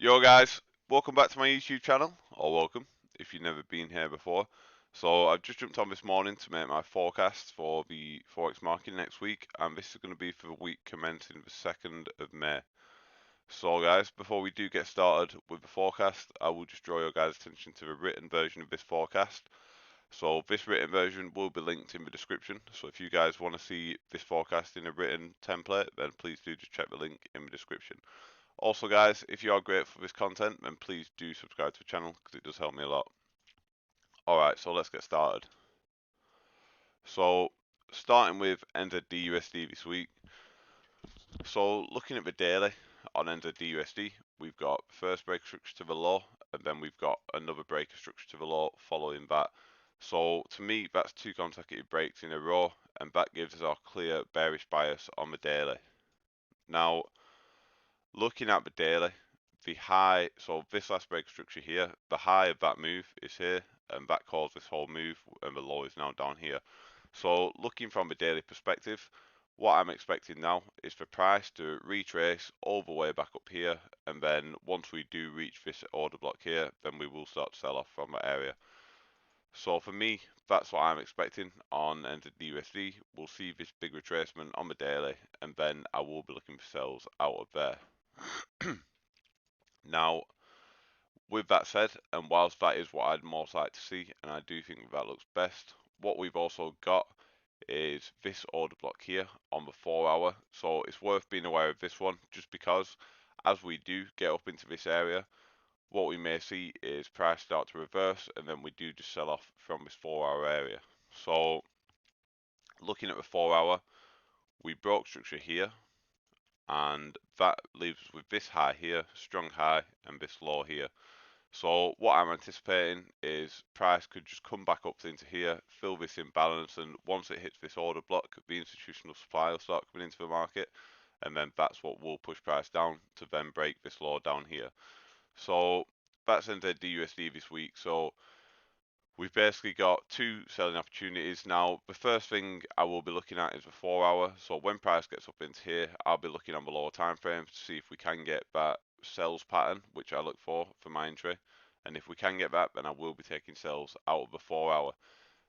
Yo guys, welcome back to my YouTube channel, or welcome if you've never been here before. So I've just jumped on this morning to make my forecast for the Forex market next week, and this is going to be for the week commencing the 2nd of May. So guys, before we do get started with the forecast, I will just draw your guys' attention to the written version of this forecast. So this written version will be linked in the description, so if you guys want to see this forecast in a written template, then please do just check the link in the description. Also guys, if you are grateful for this content, then please do subscribe to the channel because it does help me a lot. Alright, so let's get started. So, starting with Nzdusd this week. So, looking at the daily on Nzdusd, we've got first break structure to the low, and then we've got another break structure to the low following that. So, to me, that's two consecutive breaks in a row, and that gives us our clear bearish bias on the daily. Now, looking at the daily, the high, so this last break structure here, the high of that move is here, and that caused this whole move, and the low is now down here. So looking from the daily perspective, what I'm expecting now is for price to retrace all the way back up here, and then once we do reach this order block here, then we will start to sell off from that area. So for me, that's what I'm expecting on Nzdusd. We'll see this big retracement on the daily, and then I will be looking for sells out of there. Now, with that said, and whilst that is what I'd most like to see, and I do think that looks best, what we've also got is this order block here on the 4 hour. So it's worth being aware of this one, just because as we do get up into this area, what we may see is price start to reverse, and then we do just sell off from this 4 hour area. So looking at the 4 hour, we broke structure here, and that leaves us with this high here, strong high, and this low here. So what I'm anticipating is price could just come back up into here, fill this imbalance, and once it hits this order block, the institutional supply will start coming into the market, and then that's what will push price down to then break this low down here. So that's Nzdusd this week. So we've basically got two selling opportunities. Now, the first thing I will be looking at is the 4 hour. So when price gets up into here, I'll be looking on the lower time frames to see if we can get that sells pattern, which I look for my entry. And if we can get that, then I will be taking sells out of the 4 hour.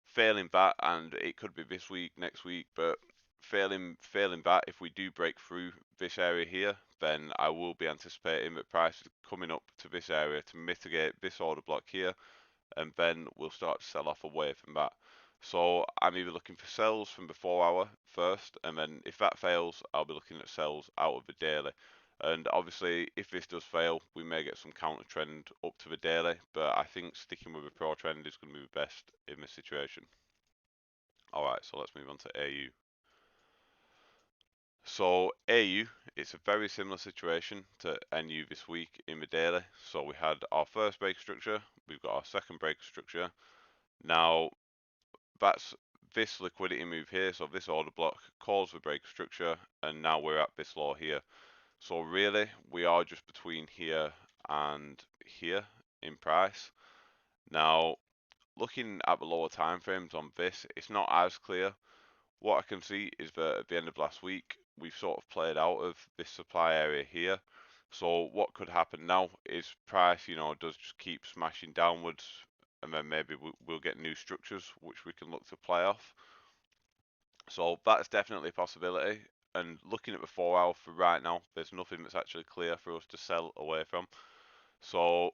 Failing that, and it could be this week, next week, but failing that, if we do break through this area here, then I will be anticipating that price is coming up to this area to mitigate this order block here, and then we'll start to sell off away from that. So I'm either looking for sells from the 4 hour first, and then if that fails, I'll be looking at sells out of the daily. And obviously, if this does fail, we may get some counter trend up to the daily, but I think sticking with a pro trend is going to be the best in this situation. Alright, so let's move on to AU. So AU, it's a very similar situation to NU this week in the daily. So we had our first break structure, we've got our second break structure. Now that's this liquidity move here, so this order block caused the break structure, and now we're at this low here. So really, we are just between here and here in price. Now, looking at the lower time frames on this, it's not as clear. What I can see is that at the end of last week, we've sort of played out of this supply area here. So what could happen now is price, does just keep smashing downwards, and then maybe we'll get new structures which we can look to play off. So that's definitely a possibility. And looking at the 4 hour for right now, there's nothing that's actually clear for us to sell away from. So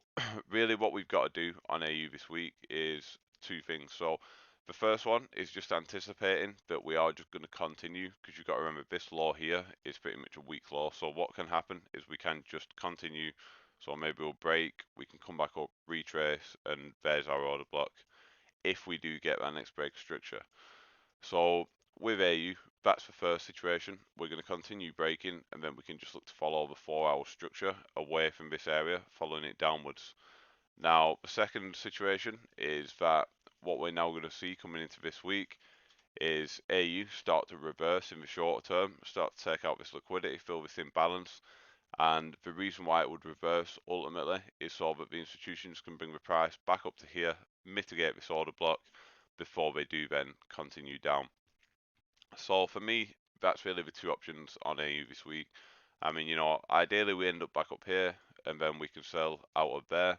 really what we've got to do on AU this week is two things. So the first one is just anticipating that we are just going to continue, because you've got to remember this low here is pretty much a weak low. So what can happen is we can just continue. So maybe we'll break, we can come back up, retrace, and there's our order block if we do get that next break structure. So with AU, that's the first situation. We're going to continue breaking, and then we can just look to follow the 4 hour structure away from this area, following it downwards. Now, the second situation is that what we're now going to see coming into this week is AU start to reverse in the short term, start to take out this liquidity, fill this imbalance. And the reason why it would reverse ultimately is so that the institutions can bring the price back up to here, mitigate this order block before they do then continue down. So for me, that's really the two options on AU this week. I mean, ideally we end up back up here, and then we can sell out of there.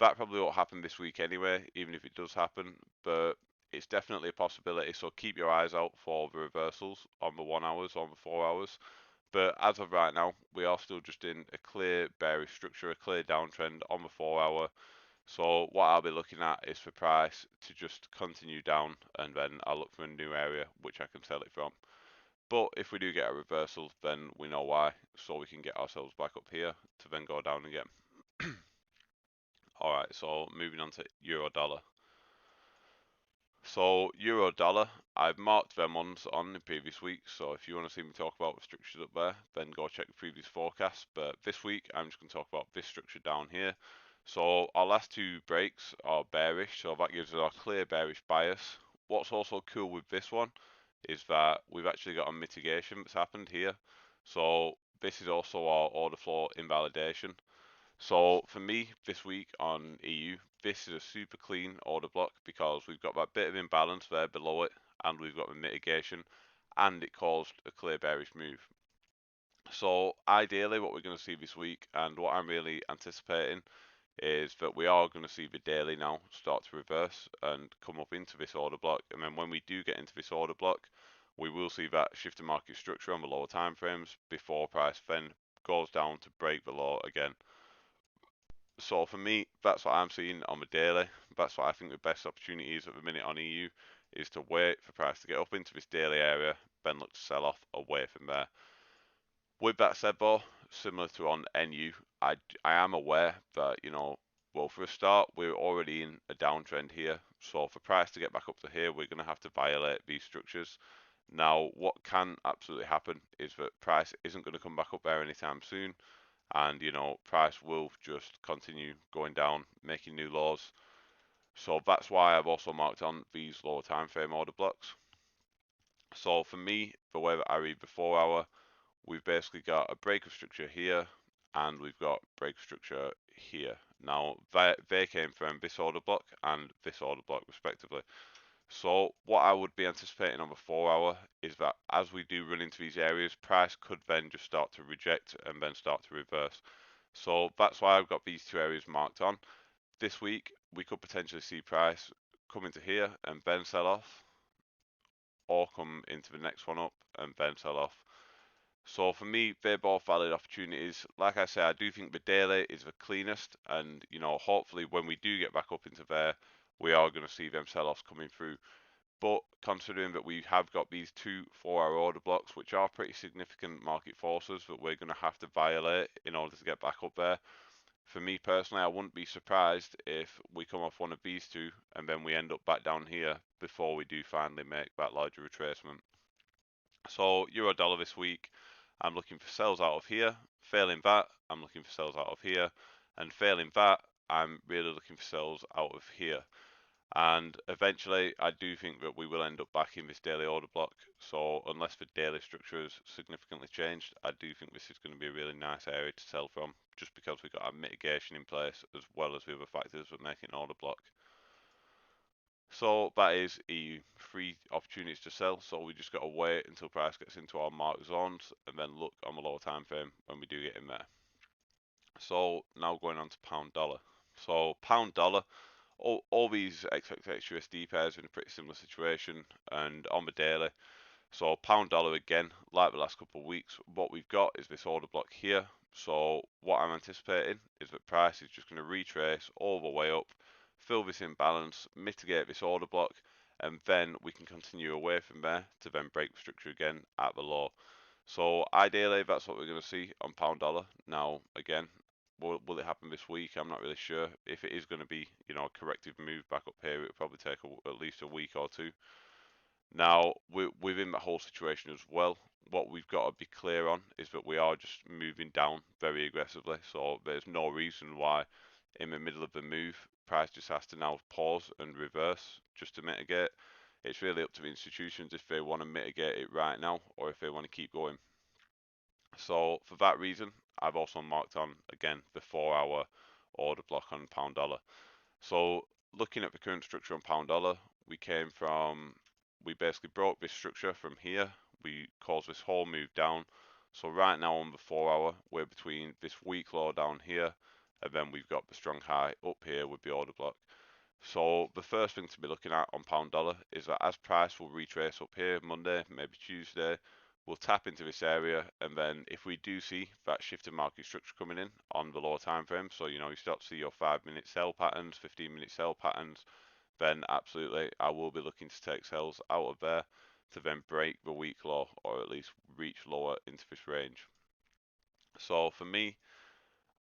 That probably won't happen this week anyway, even if it does happen, but it's definitely a possibility. So keep your eyes out for the reversals on the 1 hours, on the 4 hours. But as of right now, we are still just in a clear bearish structure, a clear downtrend on the 4 hour. So what I'll be looking at is for price to just continue down, and then I'll look for a new area which I can sell it from. But if we do get a reversal, then we know why, so we can get ourselves back up here to then go down again. Alright, so moving on to euro dollar. So euro dollar, I've marked them ones on the previous week, so if you want to see me talk about the structures up there, then go check the previous forecast. But this week, I'm just going to talk about this structure down here. So our last two breaks are bearish, so that gives us a clear bearish bias. What's also cool with this one is that we've actually got a mitigation that's happened here. So this is also our order flow invalidation. So for me, this week on EU, this is a super clean order block because we've got that bit of imbalance there below it, and we've got the mitigation, and it caused a clear bearish move. So ideally, what we're going to see this week, and what I'm really anticipating, is that we are going to see the daily now start to reverse and come up into this order block. And then when we do get into this order block, we will see that shift in market structure on the lower time frames before price then goes down to break the low again. So for me, that's what I'm seeing on the daily. That's what I think the best opportunity is at the minute on EU, is to wait for price to get up into this daily area, then look to sell off away from there. With that said though, similar to on NU, I am aware that, well, for a start, we're already in a downtrend here. So for price to get back up to here, we're going to have to violate these structures. Now, what can absolutely happen is that price isn't going to come back up there anytime soon, and price will just continue going down, making new lows. So that's why I've also marked on these lower time frame order blocks. So for me, the way that I read the 4 hour, we've basically got a break of structure here, and we've got break structure here. Now they came from this order block and this order block respectively. So what I would be anticipating on the 4 hour is that as we do run into these areas, price could then just start to reject and then start to reverse. So that's why I've got these two areas marked on. This week, we could potentially see price come into here and then sell off, or come into the next one up and then sell off. So for me, they're both valid opportunities. Like I say, I do think the daily is the cleanest, and hopefully when we do get back up into there, we are going to see them sell-offs coming through. But considering that we have got these two 4-hour order blocks, which are pretty significant market forces that we're going to have to violate in order to get back up there, for me personally, I wouldn't be surprised if we come off one of these two and then we end up back down here before we do finally make that larger retracement. So euro dollar this week, I'm looking for sells out of here. Failing that, I'm looking for sells out of here. And failing that, I'm really looking for sells out of here. And eventually, I do think that we will end up back in this daily order block. So unless the daily structure has significantly changed, I do think this is going to be a really nice area to sell from, just because we've got a mitigation in place as well as the other factors that make an order block. So that is EU, free opportunities to sell. So we just got to wait until price gets into our marked zones and then look on the lower time frame when we do get in there. So now going on to pound dollar. So pound dollar, all these XXX-USD pairs are in a pretty similar situation, and on the daily. So pound dollar again, like the last couple of weeks, what we've got is this order block here. So what I'm anticipating is that price is just going to retrace all the way up, fill this imbalance, mitigate this order block, and then we can continue away from there to then break the structure again at the low. So ideally, that's what we're going to see on pound dollar. Now, again, will it happen this week? I'm not really sure. If it is going to be, a corrective move back up here, it'll probably take at least a week or two. Now, within that whole situation as well, what we've got to be clear on is that we are just moving down very aggressively. So there's no reason why in the middle of the move, price just has to now pause and reverse just to mitigate. It's really up to the institutions if they want to mitigate it right now or if they want to keep going. So for that reason, I've also marked on, again, the 4-hour order block on pound dollar. So looking at the current structure on pound dollar, we basically broke this structure from here. We caused this whole move down. So right now on the 4-hour, we're between this weak low down here, and then we've got the strong high up here with the order block. So the first thing to be looking at on pound dollar is that as price will retrace up here Monday, maybe Tuesday, we'll tap into this area, and then if we do see that shift in market structure coming in on the lower time frame, so you start to see your 5-minute sell patterns, 15-minute sell patterns, then absolutely I will be looking to take sells out of there to then break the week low or at least reach lower into this range. So for me,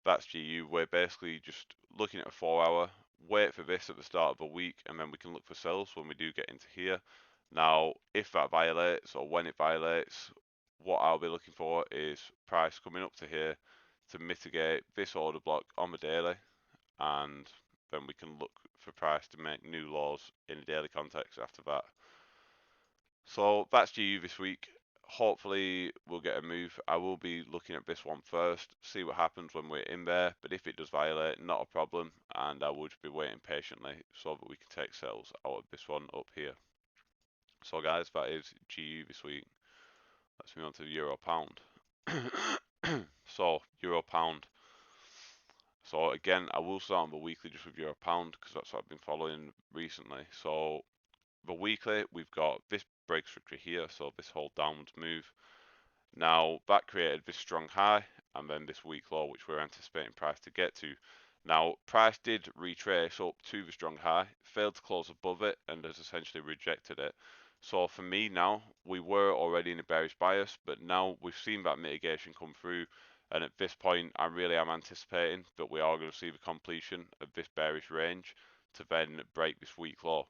that's GU. We're basically just looking at a 4-hour, wait for this at the start of a week, and then we can look for sells when we do get into here. Now, if that violates or when it violates, what I'll be looking for is price coming up to here to mitigate this order block on the daily, and then we can look for price to make new lows in a daily context after that. So that's GU this week. Hopefully we'll get a move. I will be looking at this one first, see what happens when we're in there, but if it does violate, not a problem, and I will just be waiting patiently so that we can take sells out of this one up here. So guys, that is GU this week. Let's move on to Euro Pound. So Euro Pound. So again, I will start on the weekly just with Euro Pound because that's what I've been following recently. So the weekly, we've got this break structure here, so this whole downwards move. Now that created this strong high and then this weak low, which we're anticipating price to get to. Now price did retrace up to the strong high, failed to close above it, and has essentially rejected it. So for me now, we were already in a bearish bias, but now we've seen that mitigation come through, and at this point I really am anticipating that we are going to see the completion of this bearish range to then break this weak low.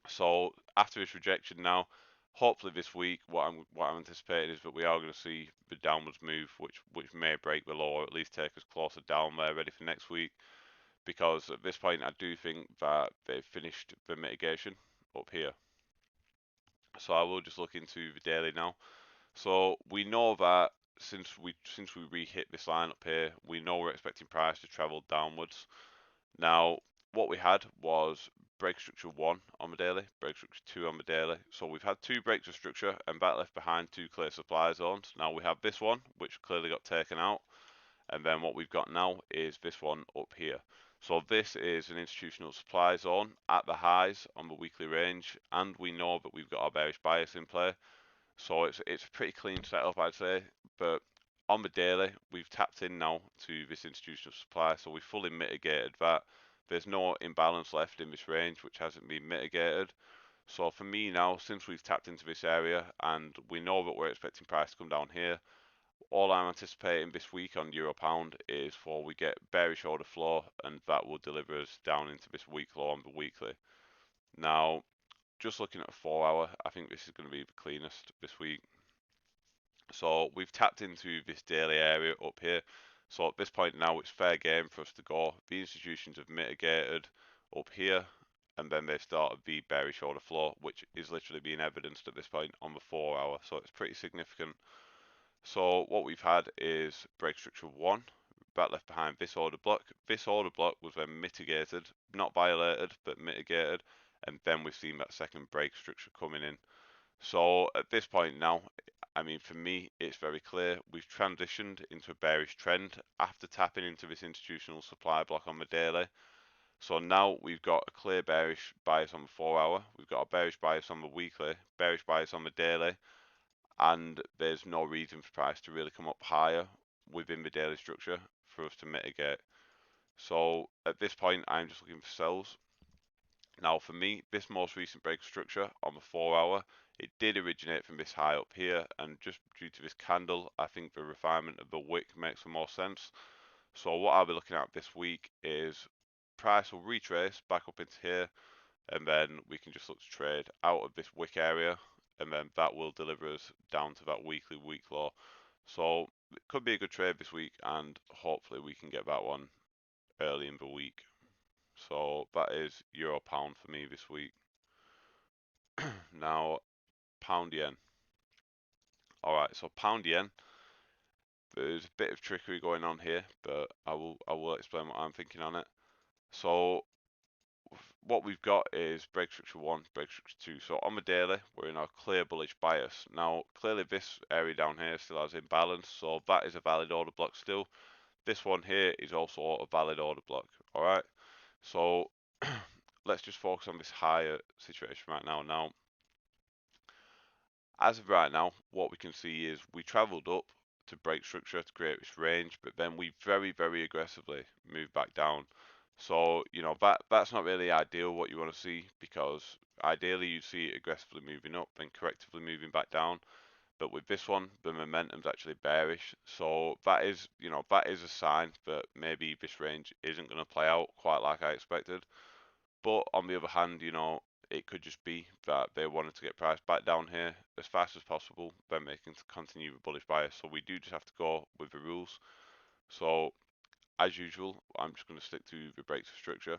So after this rejection now, hopefully this week, what I'm anticipating is that we are going to see the downwards move, which may break the low or at least take us closer down there, ready for next week. Because at this point, I do think that they've finished the mitigation up here. So I will just look into the daily now. So we know that since we re-hit this line up here, we know we're expecting price to travel downwards. Now, what we had was break structure 1 on the daily, break structure 2 on the daily. So we've had 2 breaks of structure and that left behind 2 clear supply zones. Now we have this one, which clearly got taken out. And then what we've got now is this one up here. So this is an institutional supply zone at the highs on the weekly range. And we know that we've got our bearish bias in play. So it's a pretty clean setup, I'd say. But on the daily, we've tapped in now to this institutional supply, so we fully mitigated that. There's no imbalance left in this range, which hasn't been mitigated. So for me now, since we've tapped into this area and we know that we're expecting price to come down here, all I'm anticipating this week on Euro Pound is for we get bearish order flow, and that will deliver us down into this weak low on the weekly. Now, just looking at a 4-hour, I think this is going to be the cleanest this week. So we've tapped into this daily area up here. So at this point now it's fair game for us to go. The institutions have mitigated up here, and then they started the bearish order flow, which is literally being evidenced at this point on the 4-hour. So it's pretty significant. So what we've had is break structure 1, that left behind this order block. This order block was then mitigated, not violated, but mitigated, and then we've seen that second break structure coming in. So at this point now, I mean, for me, it's very clear we've transitioned into a bearish trend after tapping into this institutional supply block on the daily. So now we've got a clear bearish bias on the 4-hour, we've got a bearish bias on the weekly, bearish bias on the daily, and there's no reason for price to really come up higher within the daily structure for us to mitigate. So at this point, I'm just looking for sells. Now for me, this most recent break structure on the 4-hour, it did originate from this high up here, and just due to this candle, I think the refinement of the wick makes more sense. So what I'll be looking at this week is price will retrace back up into here, and then we can just look to trade out of this wick area, and then that will deliver us down to that weekly week low. So it could be a good trade this week, and hopefully we can get that one early in the week. So that is Euro Pound for me this week. Now, Pound Yen. Alright, so Pound Yen, there's a bit of trickery going on here, but I will explain what I'm thinking on it. So what we've got is break structure 1, break structure 2. So on the daily, we're in our clear bullish bias. Now, clearly this area down here still has imbalance, so that is a valid order block still. This one here is also a valid order block. All right. So let's just focus on this higher situation right now. Now, as of right now, what we can see is we traveled up to break structure to create this range, but then we very, very aggressively moved back down. So, you know, that's not really ideal what you want to see, because ideally you see it aggressively moving up and correctively moving back down. But with this one, the momentum's actually bearish. So that is, you know, that is a sign that maybe this range isn't going to play out quite like I expected. But on the other hand, you know, it could just be that they wanted to get price back down here as fast as possible, then they can continue the bullish bias. So we do just have to go with the rules. So as usual, I'm just going to stick to the break structure.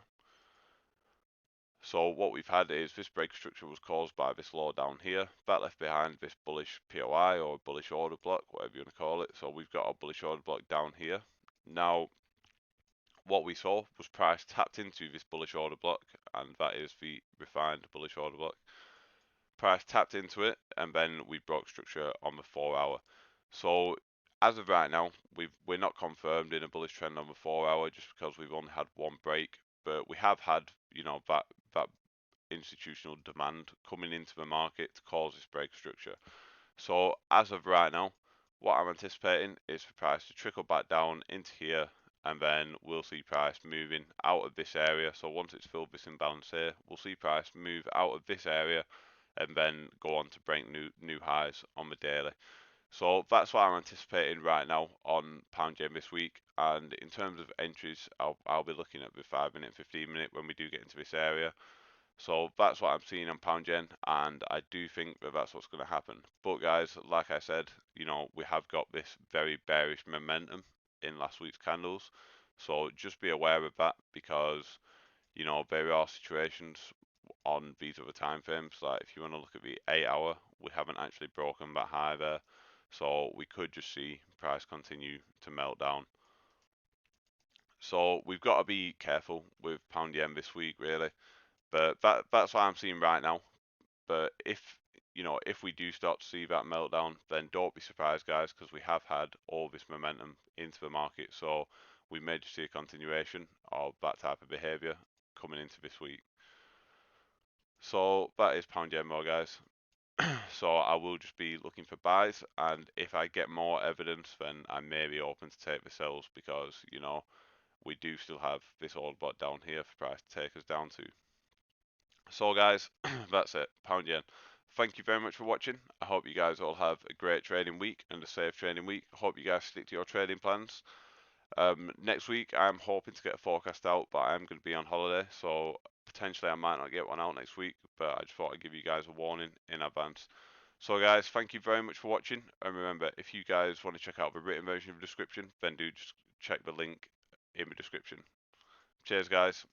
So what we've had is this break structure was caused by this low down here. That left behind this bullish POI or bullish order block, whatever you want to call it. So we've got our bullish order block down here. Now, what we saw was price tapped into this bullish order block, and that is the refined bullish order block. Price tapped into it, and then we broke structure on the 4-hour. So as of right now, we're not confirmed in a bullish trend on the 4-hour just because we've only had one break, but we have had, you know, that institutional demand coming into the market to cause this break structure. So as of right now, what I'm anticipating is for price to trickle back down into here, and then we'll see price moving out of this area. So once it's filled this imbalance here, we'll see price move out of this area and then go on to break new highs on the daily. So that's what I'm anticipating right now on pound yen this week. And in terms of entries, I'll be looking at the 5-minute, 15-minute when we do get into this area. So that's what I'm seeing on pound yen, and I do think that that's what's going to happen. But guys, like I said, you know, we have got this very bearish momentum in last week's candles. So just be aware of that, because, you know, there are situations on these other time frames. Like if you want to look at the 8-hour, we haven't actually broken that high there. So we could just see price continue to melt down. So we've got to be careful with pound yen this week, really. But that's what I'm seeing right now. But if, you know, if we do start to see that meltdown, then don't be surprised, guys, because we have had all this momentum into the market. So we may just see a continuation of that type of behavior coming into this week. So that is pound yen more, guys. So I will just be looking for buys, and if I get more evidence, then I may be open to take the sells, because, you know, we do still have this old bot down here for price to take us down to. So guys, that's it, pound yen. Thank you very much for watching. I hope you guys all have a great trading week and a safe trading week. Hope you guys stick to your trading plans. Next week I'm hoping to get a forecast out, but I'm going to be on holiday, so potentially I might not get one out next week, but I just thought I'd give you guys a warning in advance. So guys, thank you very much for watching, and remember, if you guys want to check out the written version of the description, then do just check the link in the description. Cheers guys.